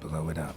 blow it up.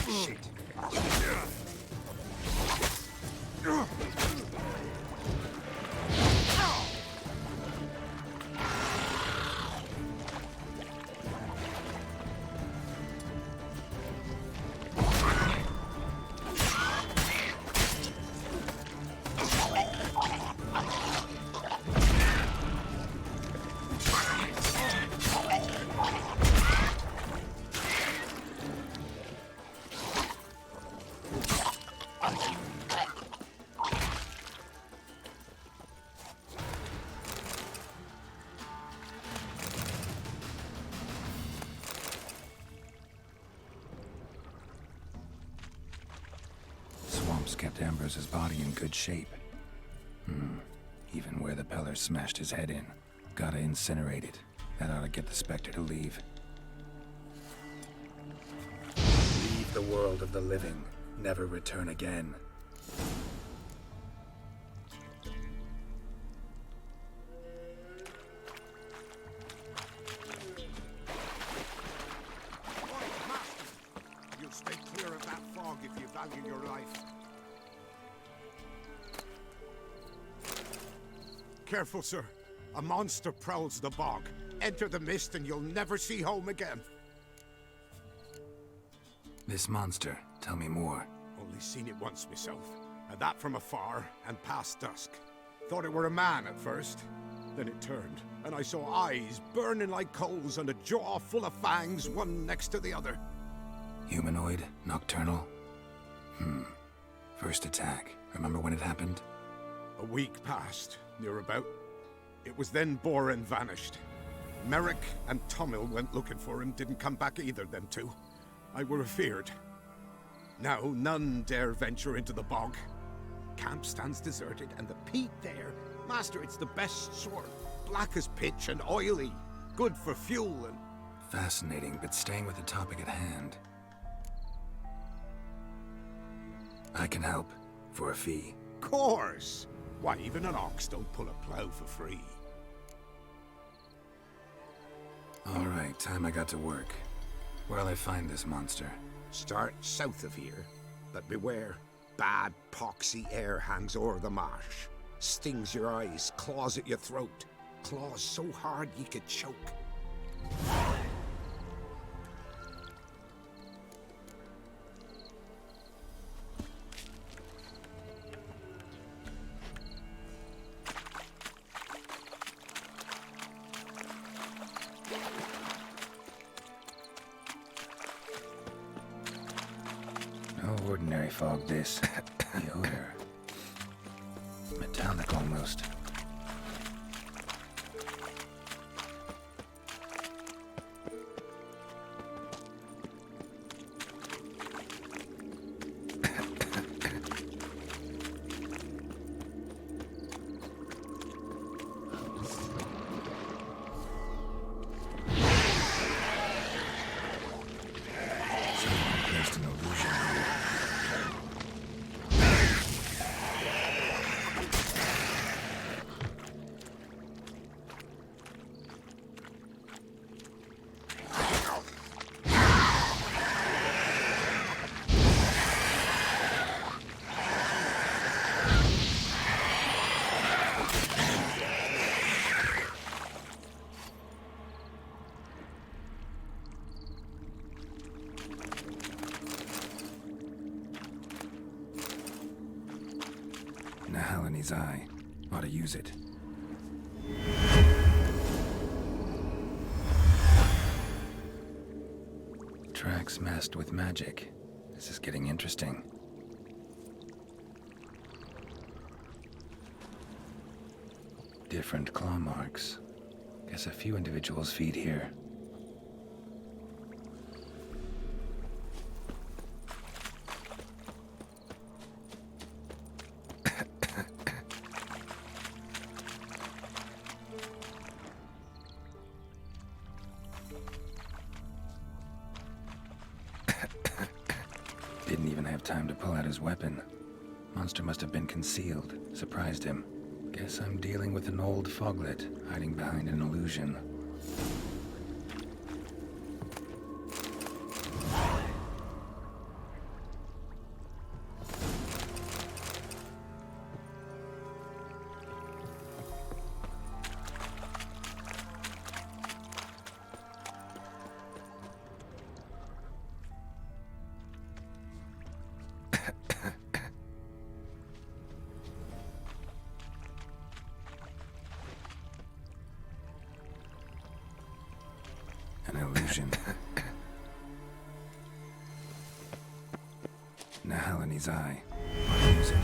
Shit. Swamps kept Ambrose's body in good shape. Even where the Peller smashed his head in. Gotta incinerate it. That ought to get the Spectre to leave. Leave the world of the living. Never return again. You'll stay clear of that fog if you value your life. Careful, sir. A monster prowls the bog. Enter the mist and you'll never see home again. This monster, tell me more. Only seen it once myself, and that from afar and past dusk. Thought it were a man at first. Then it turned, and I saw eyes burning like coals and a jaw full of fangs, one next to the other. Humanoid? Nocturnal? First attack. Remember when it happened? A week passed, near about. It was then Boren vanished. Merrick and Tomil went looking for him, didn't come back either, them two. I were afeard. Now none dare venture into the bog. Camp stands deserted, and the peat there, master, it's the best sort. Black as pitch and oily. Good for fuel and... Fascinating, but staying with the topic at hand. I can help. For a fee. Course! Why, even an ox don't pull a plow for free. All right, time I got to work. Where'll I find this monster? Start south of here, but beware. Bad, poxy air hangs o'er the marsh. Stings your eyes, claws at your throat. Claws so hard ye could choke. No ordinary fog, this. The odor. Metallic almost. his eye. Ought to use it. Tracks masked with magic. This is getting interesting. Different claw marks. Guess a few individuals feed here. Didn't even have time to pull out his weapon. Monster must have been concealed. Surprised him. Guess I'm dealing with an old foglet, hiding behind an illusion. An illusion. Nahal in his eye. I'll use it.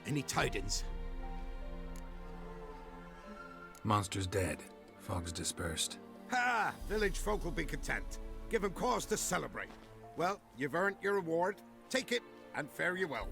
Any tidings? Monster's dead. Fog's dispersed. Ha! Village folk will be content. Give them cause to celebrate. Well, you've earned your reward. Take it, and fare you well.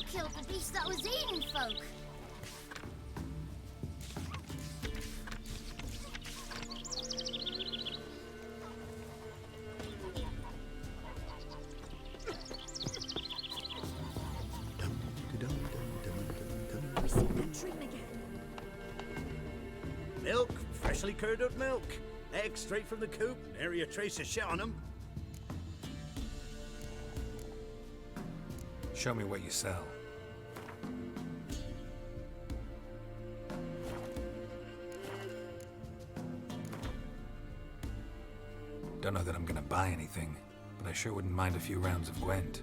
killed the beast that was eating folk. We see that trim again. Milk, freshly curdled milk. Eggs straight from the coop, nary a trace of shit on them. Show me what you sell. Don't know that I'm gonna buy anything, but I sure wouldn't mind a few rounds of Gwent.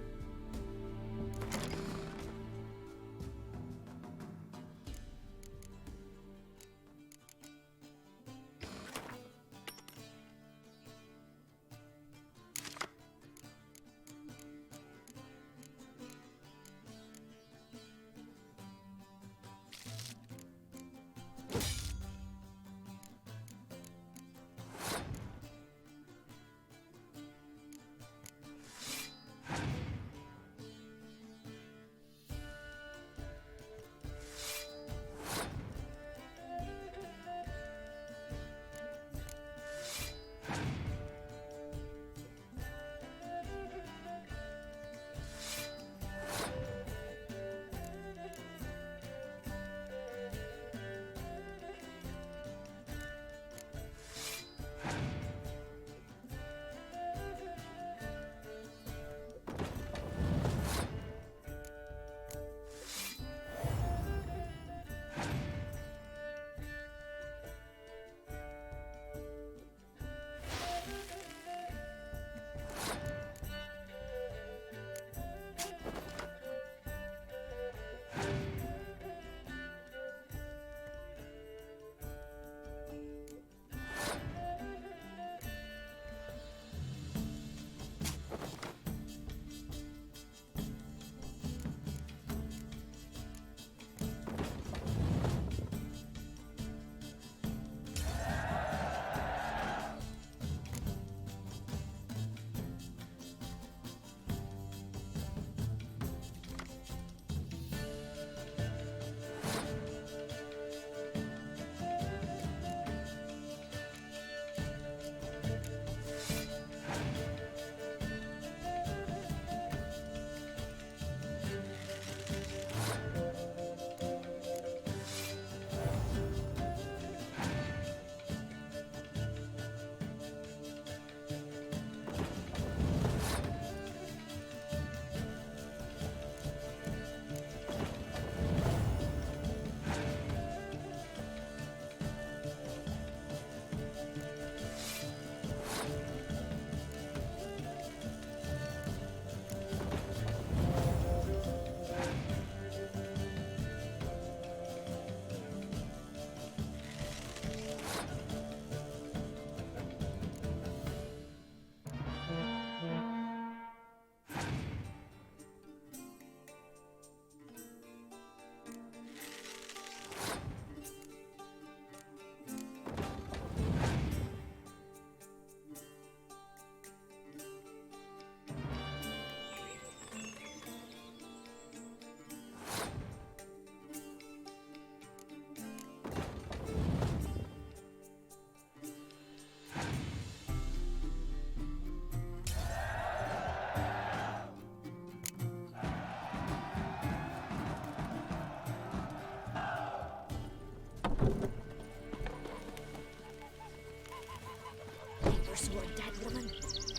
Neighbors were a dead woman.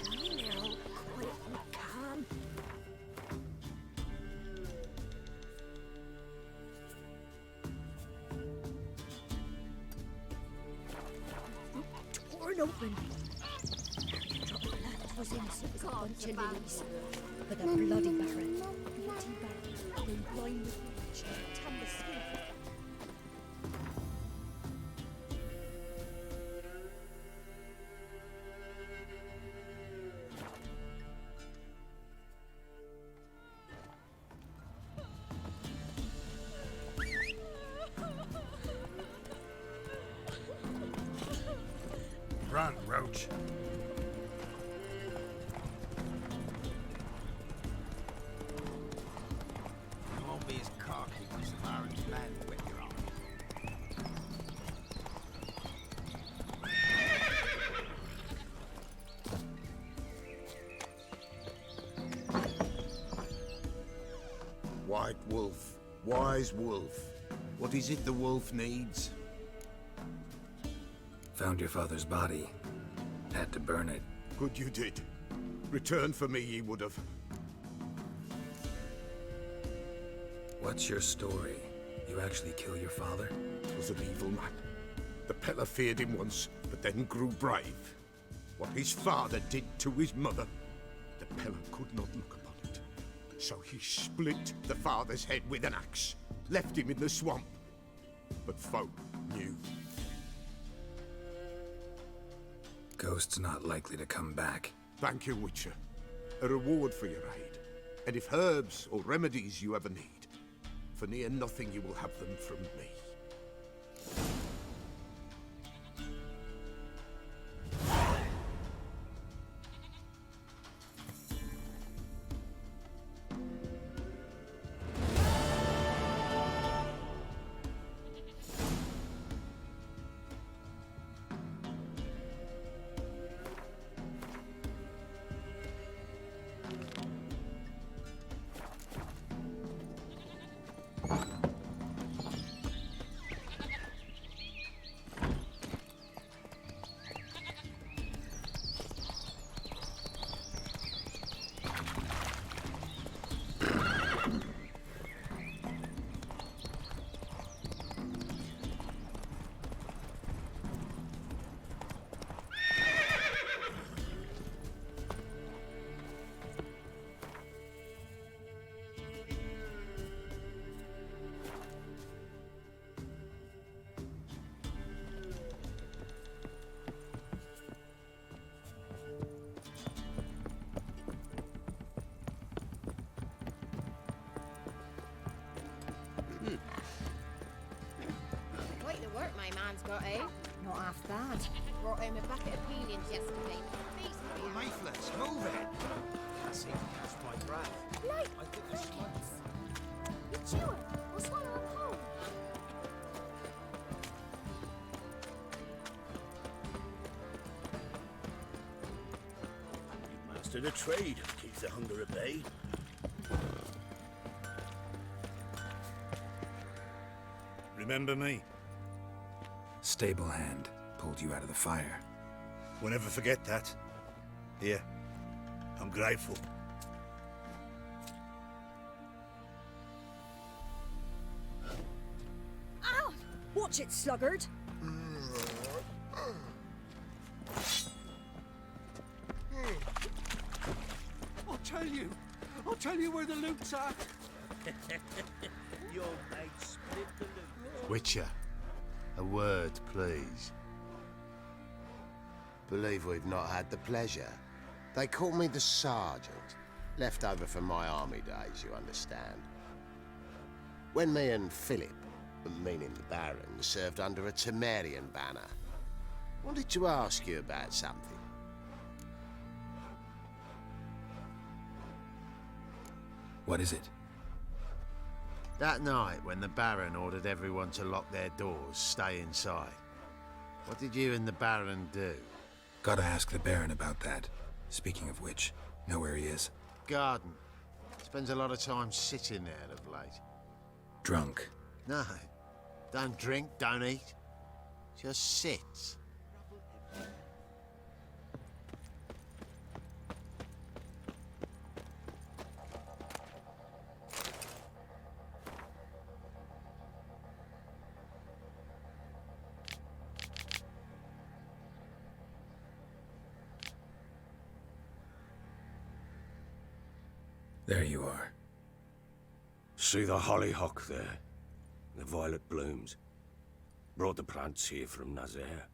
Lying there all quiet and calm. Torn open. Every drop of blood was innocent as a bunch of lilies. But a bloody baron, beauty baron, then blind with rage, tan the skin. Run, Roach. Oh White wolf, wise wolf. What is it the wolf needs? Found your father's body. Had to burn it. Good you did. Return for me ye would have. What's your story? You actually kill your father? Was an evil man. The Peller feared him once, but then grew brave. What his father did to his mother, the Peller could not look upon it. So he split the father's head with an axe, left him in the swamp. But folk knew. Ghost's not likely to come back. Thank you, Witcher. A reward for your aid. And if herbs or remedies you ever need, for near nothing you will have them from me. Quite the work my man's got, eh? Not half bad. Brought home a bucket of peelings yesterday. Feast for you. Leaflets, move it! That's it, that's my breath. Like I think that's my... crickets. You chew 'em or swallow 'em whole. You mastered a trade. Keeps the hunger at bay. Remember me? Stable hand pulled you out of the fire. We'll never forget that. Here, I'm grateful. Ow! Watch it, sluggard. I'll tell you where the loot's at. Your mate split the loot. Witcher, a word, please. Believe we've not had the pleasure. They call me the Sergeant. Left over from my army days, you understand. When me and Philip, meaning the Baron, served under a Temerian banner, wanted to ask you about something. What is it? That night, when the Baron ordered everyone to lock their doors, stay inside, what did you and the Baron do? Gotta ask the Baron about that. Speaking of which, know where he is? Garden. Spends a lot of time sitting there of late. Drunk. No, don't drink, don't eat. Just sits. There you are. See the hollyhock there? The violet blooms. Brought the plants here from Nazaire.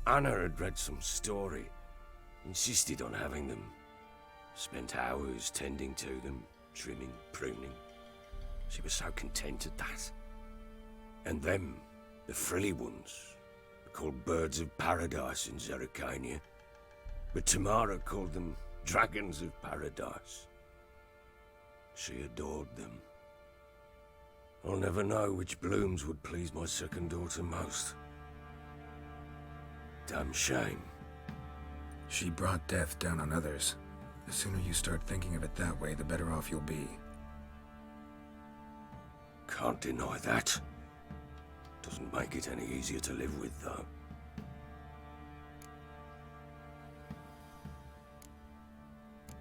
Anna had read some story. Insisted on having them. Spent hours tending to them, trimming, pruning. She was so content at that. And them, the frilly ones, are called birds of paradise in Zerrikania. But Tamara called them dragons of paradise. She adored them. I'll never know which blooms would please my second daughter most. Damn shame. She brought death down on others. The sooner you start thinking of it that way, the better off you'll be. Can't deny that. Doesn't make it any easier to live with, though.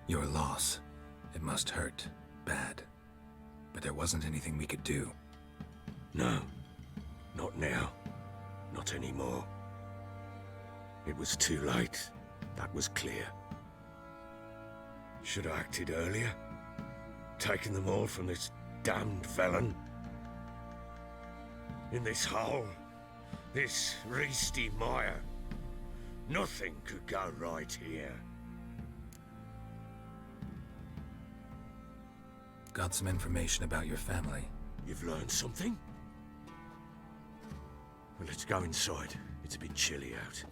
Your loss. It must hurt. Bad. But there wasn't anything we could do. No. Not now. Not anymore. It was too late. That was clear. Should have acted earlier. Taken them all from this damned felon. In this hole. This reesty mire. Nothing could go right here. Got some information about your family. You've learned something? Well, let's go inside. It's a bit chilly out.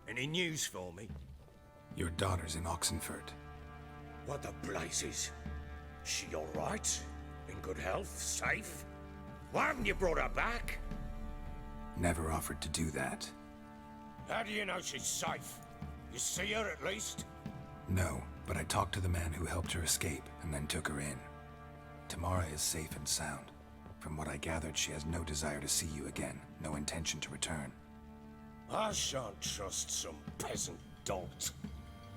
Any news for me? Your daughter's in Oxenford. What the blazes? She all right? In good health? Safe? Why haven't you brought her back? Never offered to do that. How do you know she's safe? You see her at least? No, but I talked to the man who helped her escape and then took her in. Tamara is safe and sound. From what I gathered, she has no desire to see you again, no intention to return. I shan't trust some peasant dolt.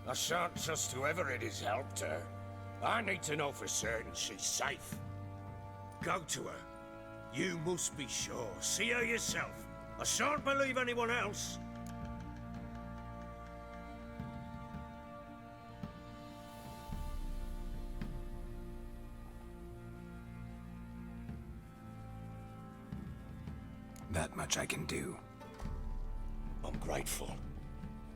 I shan't trust whoever it is helped her. I need to know for certain she's safe. Go to her. You must be sure. See her yourself. I shan't believe anyone else. That much I can do. I'm grateful.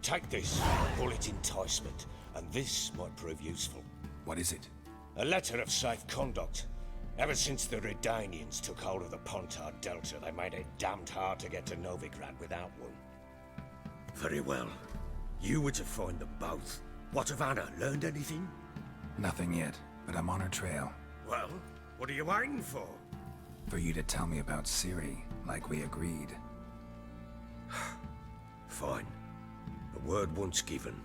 Take this, call it enticement, and this might prove useful. What is it? A letter of safe conduct. Ever since the Redanians took hold of the Pontar Delta, they made it damned hard to get to Novigrad without one. Very well. You were to find them both. What of Anna? Learned anything? Nothing yet, but I'm on her trail. Well, what are you waiting for? For you to tell me about Ciri, like we agreed. Fine. A word once given.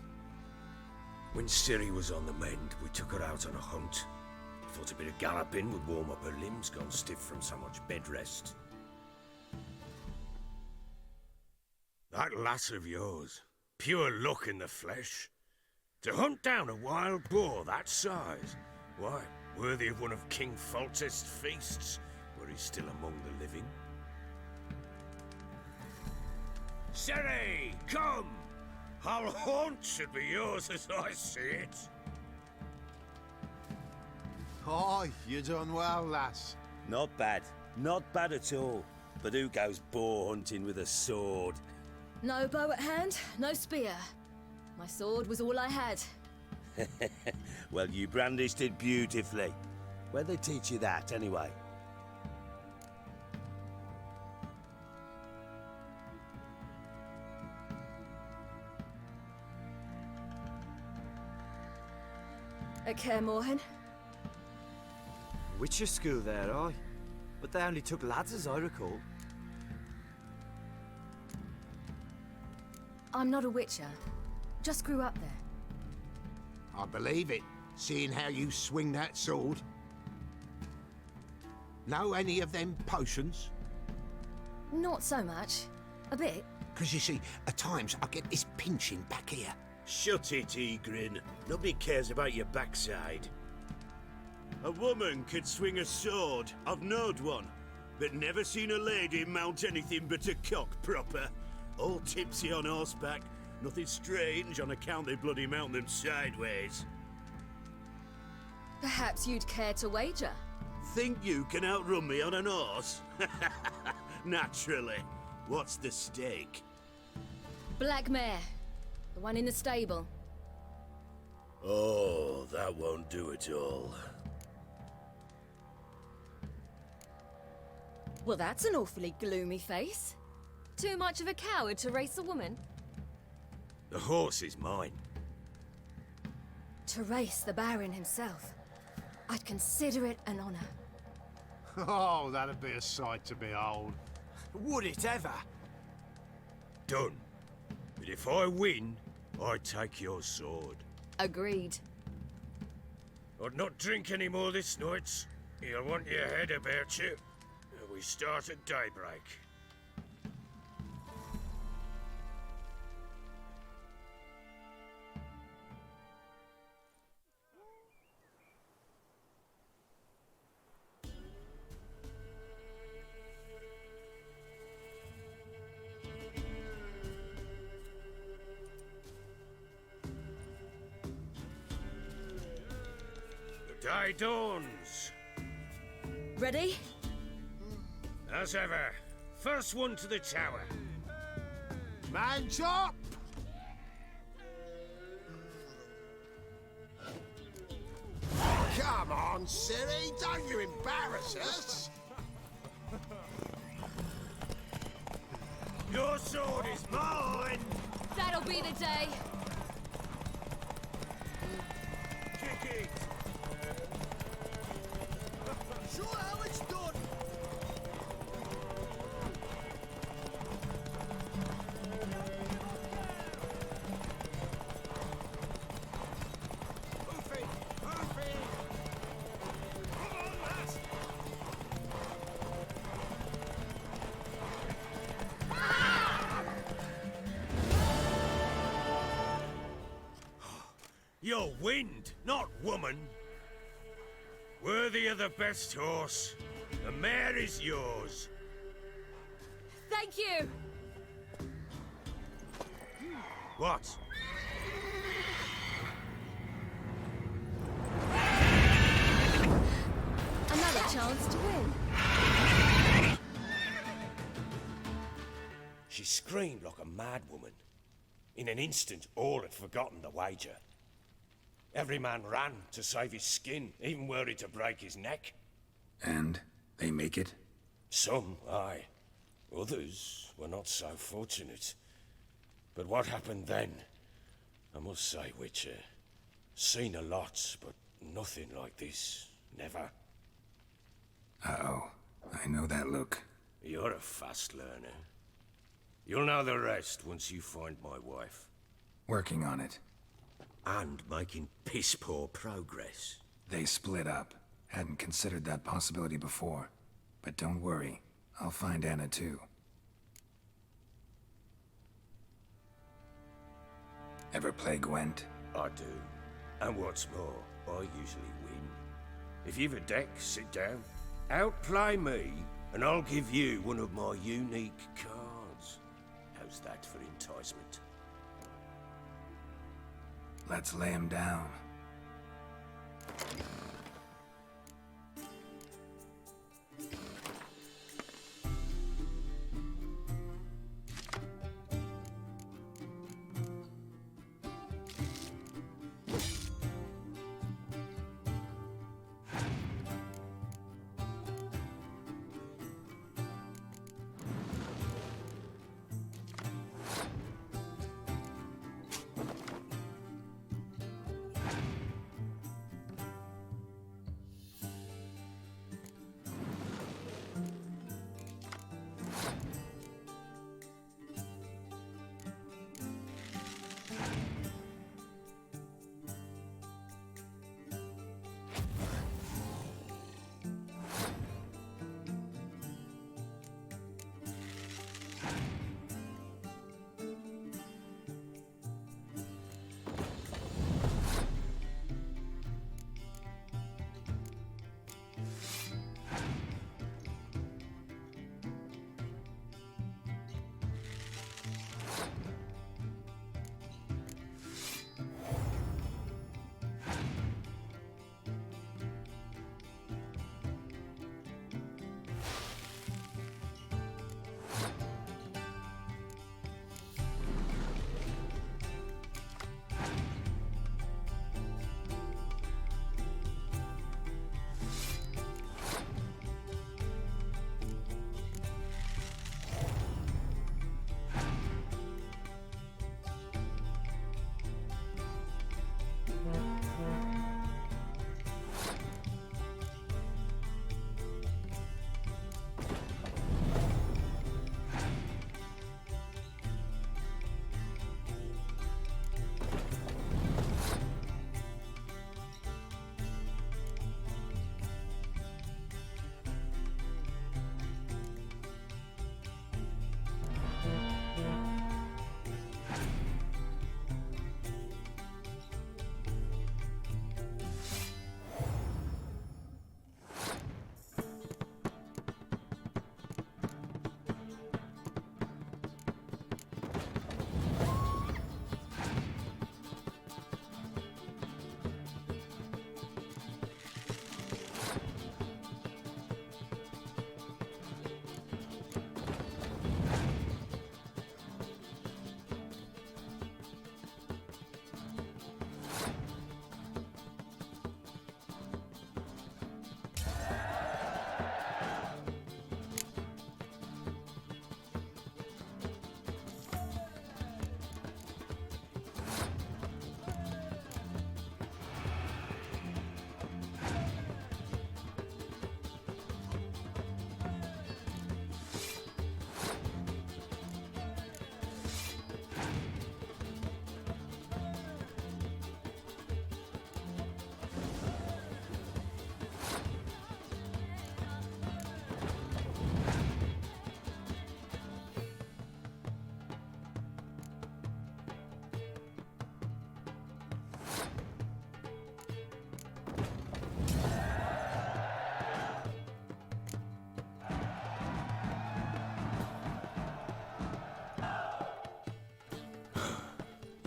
When Ciri was on the mend, we took her out on a hunt. Thought a bit of galloping would warm up her limbs gone stiff from so much bed rest. That lass of yours, pure luck in the flesh. To hunt down a wild boar that size, why, worthy of one of King Foltest's feasts, where he's still among the living. Ciri, come! Whole haunt should be yours as I see it. Oh, you're doing well, lass. Not bad. Not bad at all. But who goes boar hunting with a sword? No bow at hand, no spear. My sword was all I had. Well, you brandished it beautifully. Where'd they teach you that, anyway? At Kaer Morhen. Witcher school there, aye. But they only took lads, as I recall. I'm not a witcher. Just grew up there. I believe it, seeing how you swing that sword. Know any of them potions? Not so much. A bit. Because you see, at times I get this pinching back here. Shut it, Egrin. Nobody cares about your backside. A woman could swing a sword. I've knowed one. But never seen a lady mount anything but a cock proper. All tipsy on horseback. Nothing strange on account they bloody mount them sideways. Perhaps you'd care to wager? Think you can outrun me on an horse? Naturally. What's the stake? Black mare. The one in the stable. Oh, that won't do it all. Well, that's an awfully gloomy face. Too much of a coward to race a woman? The horse is mine. To race the Baron himself. I'd consider it an honor. Oh, that'd be a sight to behold. Would it ever? Done. But if I win, I take your sword. Agreed. I'd not drink any more this night. You'll want your head about you. We start at daybreak. The day dawns. Ready? As ever, first one to the tower. Man chop! Come on, Siri, don't you embarrass us! Your sword is mine! That'll be the day. Kick it! Show how it's done! Moving! Moving! Come on, lads! You're wind, not woman. Worthy of the best horse. The mare is yours. Thank you. What? Another chance to win. She screamed like a mad woman. In an instant, all had forgotten the wager. Every man ran to save his skin, even were it to break his neck. And they make it? Some, aye. Others were not so fortunate. But what happened then, I must say, Witcher, seen a lot, but nothing like this. Never. Uh-oh. I know that look. You're a fast learner. You'll know the rest once you find my wife. Working on it. And making piss-poor progress. They split up. Hadn't considered that possibility before. But don't worry. I'll find Anna too. Ever play Gwent? I do. And what's more, I usually win. If you've a deck, sit down. Outplay me, and I'll give you one of my unique cards. How's that for enticement? Let's lay him down.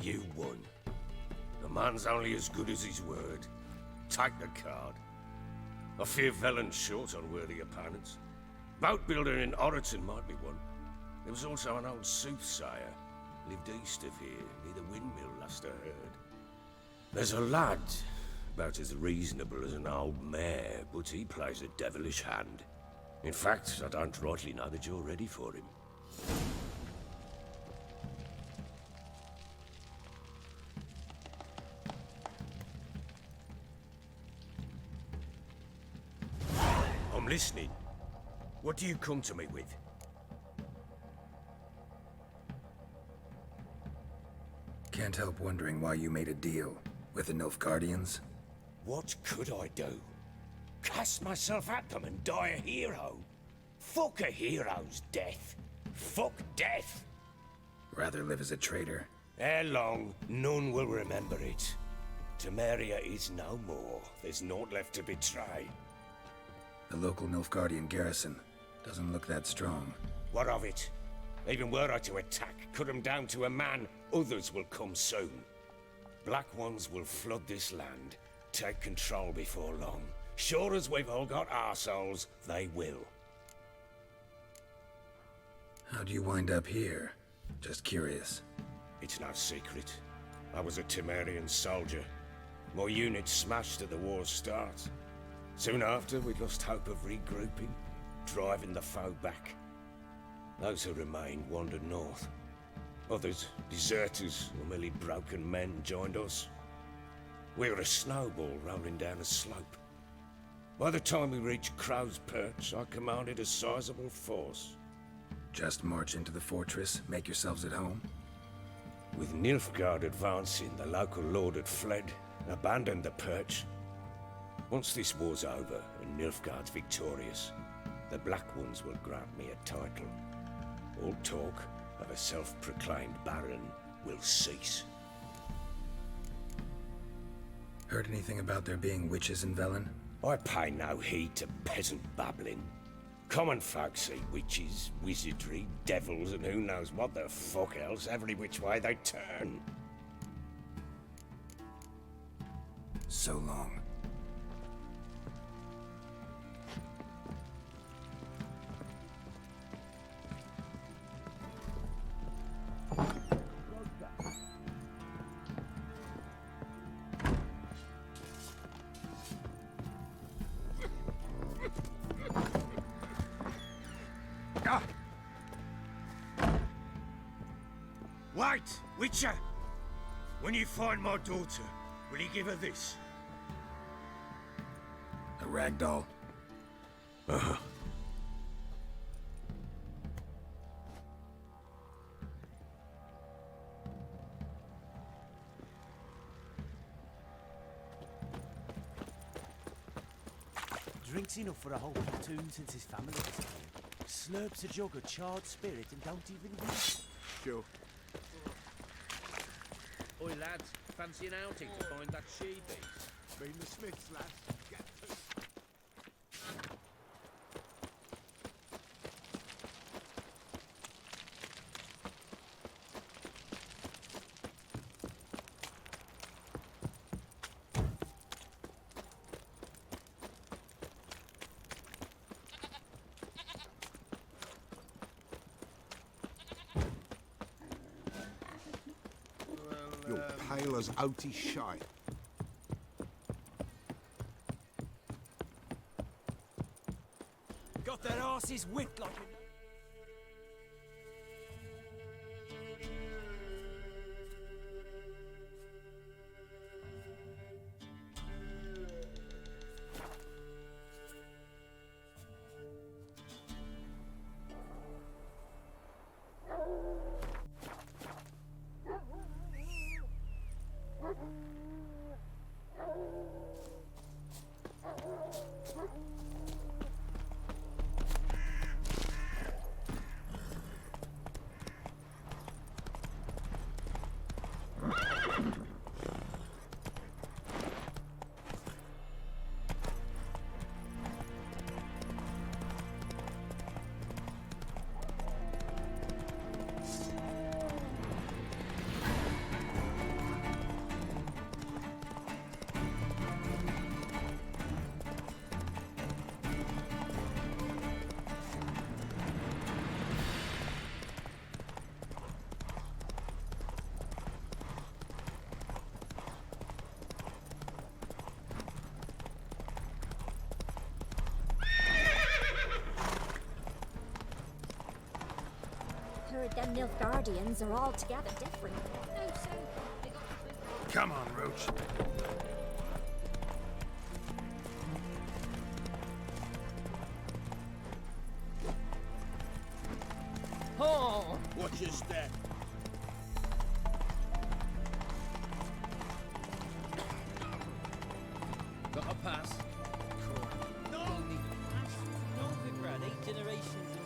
You won. A man's only as good as his word. Take the card. I fear Velen's short on worthy opponents. Boat builder in Oroton might be one. There was also an old soothsayer. Lived east of here, near the windmill, last I heard. There's a lad, about as reasonable as an old mare, but he plays a devilish hand. In fact, I don't rightly know that you're ready for him. I'm listening. What do you come to me with? Can't help wondering why you made a deal with the Nilfgaardians. What could I do? Cast myself at them and die a hero? Fuck a hero's death. Fuck death. Rather live as a traitor. Ere long, none will remember it. Temeria is no more. There's naught left to betray. The local Nilfgaardian garrison doesn't look that strong. What of it? Even were I to attack, cut them down to a man, others will come soon. Black ones will flood this land, take control before long. Sure as we've all got arseholes, they will. How'd you wind up here? Just curious. It's no secret. I was a Temerian soldier. My unit smashed at the war's start. Soon after, we lost hope of regrouping, driving the foe back. Those who remained wandered north. Others, deserters or merely broken men, joined us. We were a snowball rolling down a slope. By the time we reached Crow's Perch, I commanded a sizable force. Just march into the fortress, make yourselves at home? With Nilfgaard advancing, the local lord had fled, abandoned the Perch. Once this war's over and Nilfgaard's victorious, the Black Ones will grant me a title. All talk of a self-proclaimed baron will cease. Heard anything about there being witches in Velen? I pay no heed to peasant babbling. Common folk see witches, wizardry, devils, and who knows what the fuck else every which way they turn. So long. Wait, Witcher! When you find my daughter, will you give her this? A ragdoll? Uh-huh. Drinks enough for a whole platoon since his family was killed. Slurps a jug of charred spirit and don't even eat. Sure. Oi lads, fancy an outing to find that she-beast? Been the Smiths, lads. Get to. You're pale as outy shite. Got their asses whipped like a... Nilfgaardians are altogether different. No, so they got Come on, Roach. Oh! Watch your step. Got a pass. No! Novigrad, 8 generations